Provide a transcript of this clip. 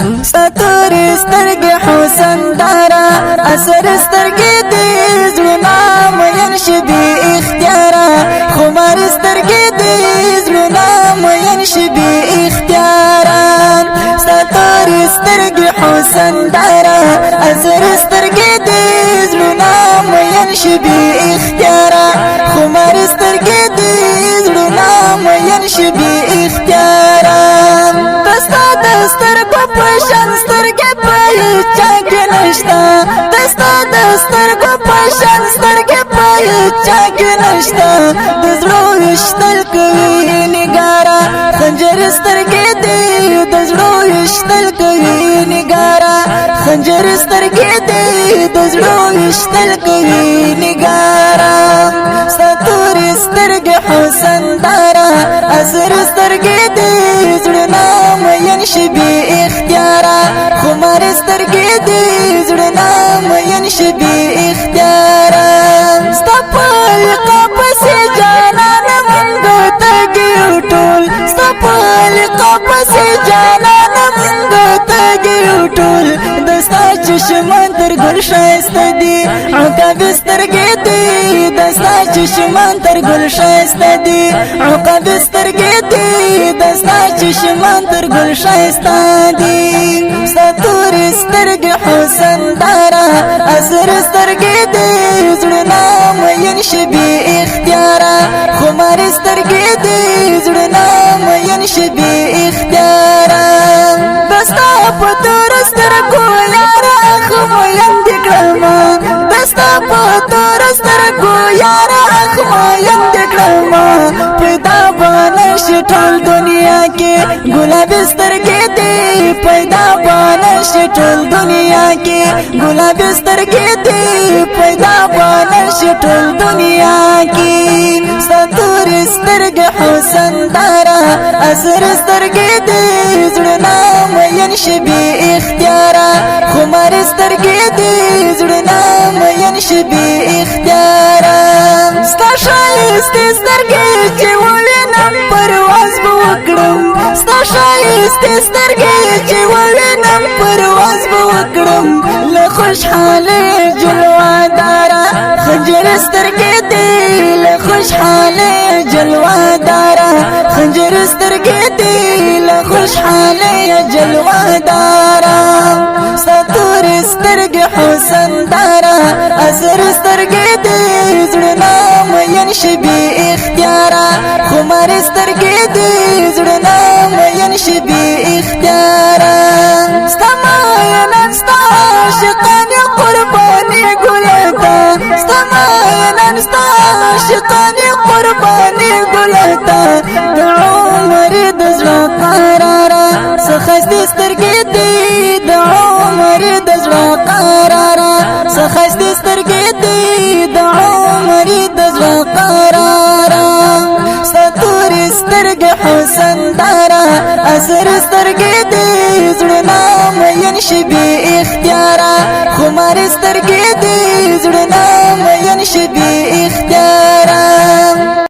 ستوري سترګې حسن دارا اثر سترګې دې زړونه مین شي بې اختیاره خمار سترګې دې زړونه مین شي بې اختیاره ستوري سترګې حسن دارا اثر سترګې دې زړونه مین شي بې اختیاره خمار سترګې دې زړونه مین شي بې اختیاره دستا دستر کو پشان سترګې په چا کې نشتا دستا دستر کو پشان سترګې په چا کې نشتا د زړه وشتل کوي نګارا خنجر سترګې دې د زړه وشتل کوي نګارا خنجر سترګې دې د زړه وشتل کوي نګارا ستوري سترګې حسن دارا اثر سترګې دې زړونه مین شي بې اختیاره خمار سترګې دې زړونه مین شي بې اختیاره ستا په لقا پسې جانانه موږ تږي ټول ستا په لقا پسې جانانه موږ تږي ټول د ستا چشمان تر ګل ښایسته دي عقاب سترګې دې د ستا چشمان تر ګل ښایسته دي عقاب سترګې دې د ستا چشمان تر ګل ښایسته دي ستوري سترګې حسن دارا اثر سترګې دې زړونه مین شي بې اختیاره خمار سترګې دې زړونه مین شي بې اختیاره د ستا په تور سترګو یاره اخ مین دې کړمه د ستا په تور سترګو یاره اخ مین دې کړمه پیدا به نشي ټول دنیا کې ګلابي سترګې دې پیدا به نشي ټول دنیا کې ګلابي سترګې دې پیدا به نشي ټول دنیا کې ستوري سترګې حسن دارا اثر سترګې دې زړونه مین شي بې اختیاره خمار سترګې دې زړونه مین شي بې اختیاره ستا ښایستې سترګې چې ووینم پرواز به وکړم ستا ښایستې سترګې چې ووینم پرواز به وکړم له خوشحالۍ جلوه داره خنجر سترګې دې له خوشحالۍ جلوه داره خنجر سترګې دې له خوشحالۍ جلوه داره ستوري سترګې حسن داره اثر سترګې دې زړونه مین شي بې اختیاره خمار سترګې دې زړونه مین شي بې اختیاره ستا مینان ستا عاشقان قرباني ګلتا ستا مینان ستا عاشقان قرباني ګلتا د عمر د زړه قراره څه ښایستې سترګې دې د عمر د زړه قراره څه ښایستې سترګې دې د عمر د زړه قراره ستوري سترګې حسن دارا اثر سترګې دې زړونه مین شي بې اختیاره خمار سترګې دې زړونه مین شي بې اختیاره